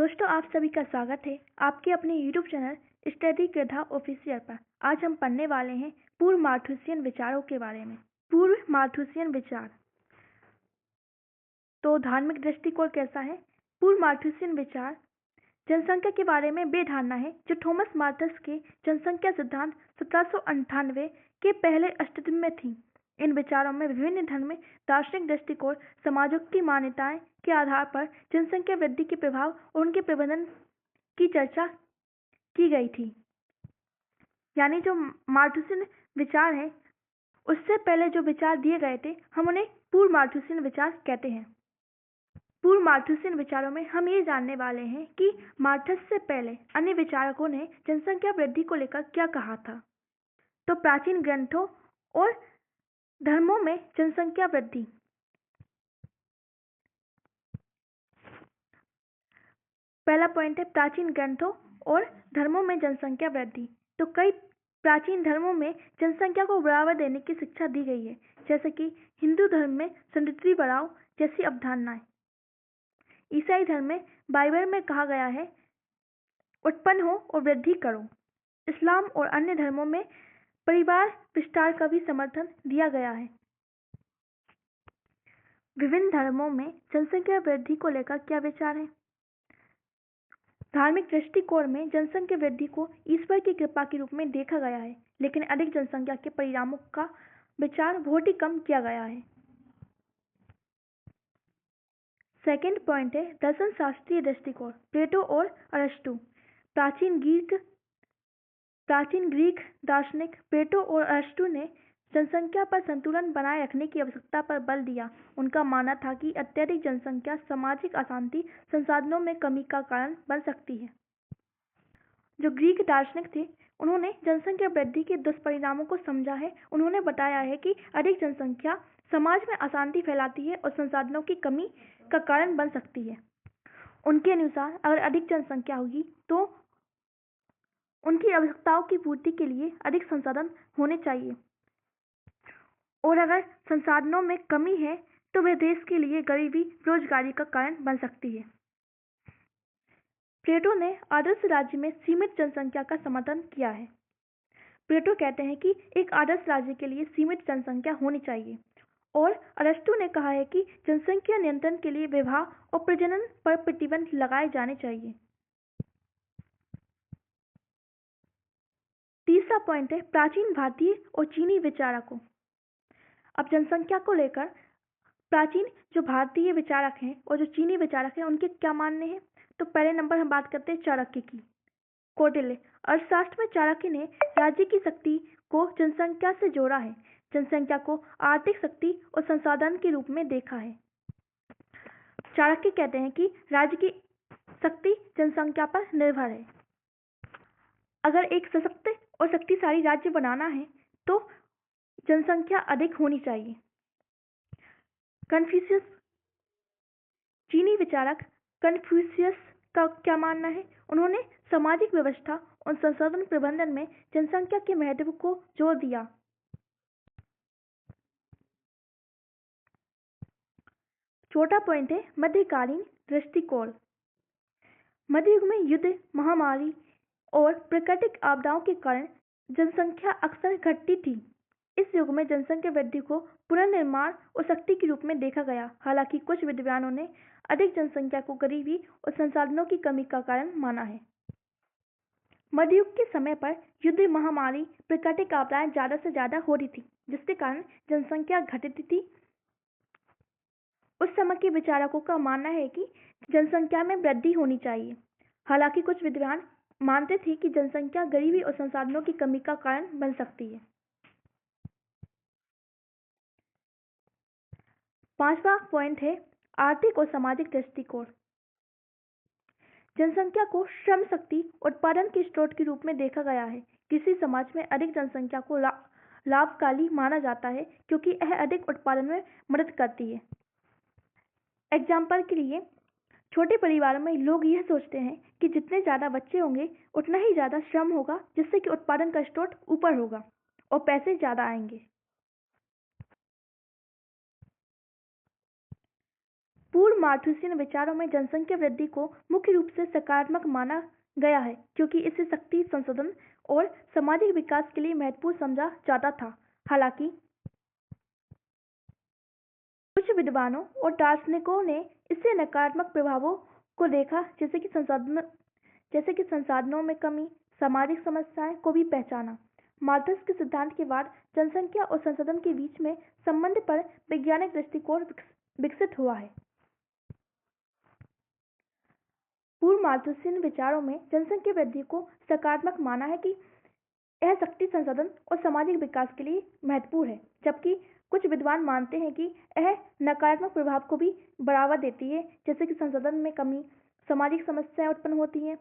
दोस्तों, आप सभी का स्वागत है आपके अपने YouTube चैनल स्टडी गधा ऑफिशियल पर। आज हम पढ़ने वाले हैं पूर्व मार्क्सियन विचारों के बारे में। पूर्व मार्क्सियन विचार। तो धार्मिक दृष्टिकोण कैसा है? पूर्व मार्क्सियन विचार जनसंख्या के बारे में वे धारणा है जो थॉमस माल्थस के जनसंख्या सिद्धांत 1798 के पहले अस्तित्व में थी। इन विचारों में विभिन्न धर्म, दार्शनिक दृष्टिकोण, समाजों की मान्यताएं के आधार पर जनसंख्या वृद्धि के प्रभाव और उनके प्रबंधन की चर्चा की गई थी। यानी जो मार्क्सियन विचार है उससे पहले जो विचार दिए गए थे हम उन्हें पूर्व मार्क्सियन विचार कहते हैं। पूर्व मार्क्सियन विचारों में हम ये जानने वाले हैं कि मार्क्स से पहले अन्य विचारकों ने जनसंख्या वृद्धि को लेकर क्या कहा था। तो प्राचीन ग्रंथों और धर्मों में जनसंख्या वृद्धि। पहला पॉइंट है प्राचीन ग्रंथों और धर्मों में जनसंख्या वृद्धि। तो कई प्राचीन धर्मों में जनसंख्या को बढ़ावा देने की शिक्षा दी गई है, जैसे कि हिंदू धर्म में समृद्धि बढ़ाओ जैसी अवधारणाएं। ईसाई धर्म में बाइबल में कहा गया है उत्पन्न हो और वृद्धि करो। इस्लाम और अन्य धर्मों में परिवार विस्तार का भी समर्थन दिया गया है। विभिन्न धर्मों में जनसंख्या वृद्धि को लेकर क्या विचार है? धार्मिक दृष्टिकोण में जनसंख्या वृद्धि को ईश्वर की कृपा के रूप में देखा गया है, लेकिन अधिक जनसंख्या के परिणामों का विचार बहुत ही कम किया गया है। सेकेंड पॉइंट है दर्शन शास्त्रीय दृष्टिकोण। प्लेटो और अरस्तु। प्राचीन ग्रीक दार्शनिक प्लेटो और अरस्तु ने जनसंख्या पर संतुलन बनाए रखने की आवश्यकता पर बल दिया। उनका मानना था कि अत्यधिक जनसंख्या सामाजिक अशांति, संसाधनों में कमी का कारण बन सकती है। जो ग्रीक दार्शनिक थे उन्होंने जनसंख्या वृद्धि के दुष्परिणामों को समझा है। उन्होंने बताया है कि अधिक जनसंख्या समाज में अशांति फैलाती है और संसाधनों की कमी का कारण बन सकती है। उनके अनुसार अगर अधिक जनसंख्या होगी तो उनकी आवश्यकताओं की पूर्ति के लिए अधिक संसाधन होने चाहिए, और अगर संसाधनों में कमी है तो वह देश के लिए गरीबी, बेरोजगारी का कारण बन सकती है। प्लेटो ने आदर्श राज्य में सीमित जनसंख्या का समर्थन किया है। प्लेटो कहते हैं कि एक आदर्श राज्य के लिए सीमित जनसंख्या होनी चाहिए, और अरस्तु ने कहा है कि जनसंख्या नियंत्रण के लिए विवाह और प्रजनन पर प्रतिबंध लगाए जाने चाहिए। तीसरा पॉइंट है प्राचीन भारतीय और चीनी विचारकों। अब जनसंख्या को लेकर प्राचीन जो भारतीय विचारक हैं और जो चीनी विचारक हैं उनके क्या मानने हैं। तो पहले नंबर हम बात करते हैं चाणक्य की। कौटिल्य। अर्थशास्त्र में चाणक्य ने राज्य की शक्ति को जनसंख्या से जोड़ा है, जनसंख्या को आर्थिक शक्ति और संसाधन के रूप में देखा है। चाणक्य कहते हैं कि राज्य की शक्ति जनसंख्या पर निर्भर है। अगर एक सशक्त और शक्तिशाली राज्य बनाना है तो जनसंख्या अधिक होनी चाहिए। कन्फ्यूशियस। चीनी विचारक कन्फ्यूशियस का क्या मानना है? उन्होंने सामाजिक व्यवस्था और संसाधन प्रबंधन में जनसंख्या के महत्व को जोर दिया। चौथा पॉइंट है मध्यकालीन दृष्टिकोण। मध्य युग में युद्ध, महामारी और प्राकृतिक आपदाओं के कारण जनसंख्या अक्सर घटती थी। इस युग में जनसंख्या वृद्धि को पुनर्निर्माण और शक्ति के रूप में देखा गया। हालांकि कुछ विद्वानों ने अधिक जनसंख्या को गरीबी और संसाधनों की कमी का कारण माना है। मध्ययुग के समय पर युद्ध, महामारी, प्राकृतिक आपदाएं ज्यादा से ज्यादा हो रही थी, जिसके कारण जनसंख्या घटती थी। उस समय के विचारकों का मानना है कि जनसंख्या में वृद्धि होनी चाहिए। हालांकि कुछ विद्वान मानते थे कि जनसंख्या गरीबी और संसाधनों की कमी का कारण बन सकती है। पांचवा पॉइंट है आर्थिक और सामाजिक दृष्टिकोण। जनसंख्या को श्रम शक्ति उत्पादन के स्रोत के रूप में देखा गया है। किसी समाज में अधिक जनसंख्या को लाभकारी माना जाता है क्योंकि यह अधिक उत्पादन में मदद करती है। एग्जाम्पल के लिए छोटे परिवारों में लोग यह सोचते हैं कि जितने ज्यादा बच्चे होंगे उतना ही ज्यादा श्रम होगा, जिससे कि उत्पादन का स्रोत ऊपर होगा और पैसे ज्यादा आएंगे। पूर्व मार्क्सियन विचारों में जनसंख्या वृद्धि को मुख्य रूप से सकारात्मक माना गया है क्योंकि इसे शक्ति संसाधन और सामाजिक विकास के लिए महत्वपूर्ण समझा जाता था। हालांकि कुछ विद्वानों और दार्शनिकों ने इससे नकारात्मक प्रभावों को देखा, जैसे कि संसाधनों में कमी, सामाजिक समस्याएं को भी पहचाना। माल्थस के सिद्धांत के बाद जनसंख्या और संसाधन के बीच में संबंध पर वैज्ञानिक दृष्टिकोण विकसित हुआ है। पूर्व माल्थुसियन विचारों में जनसंख्या वृद्धि को सकारात्मक माना है कि यह शक्ति संसाधन और सामाजिक विकास के लिए महत्वपूर्ण है, जबकि कुछ विद्वान मानते हैं कि यह नकारात्मक प्रभाव को भी बढ़ावा देती है, जैसे कि संसाधन में कमी, सामाजिक समस्याएं उत्पन्न होती हैं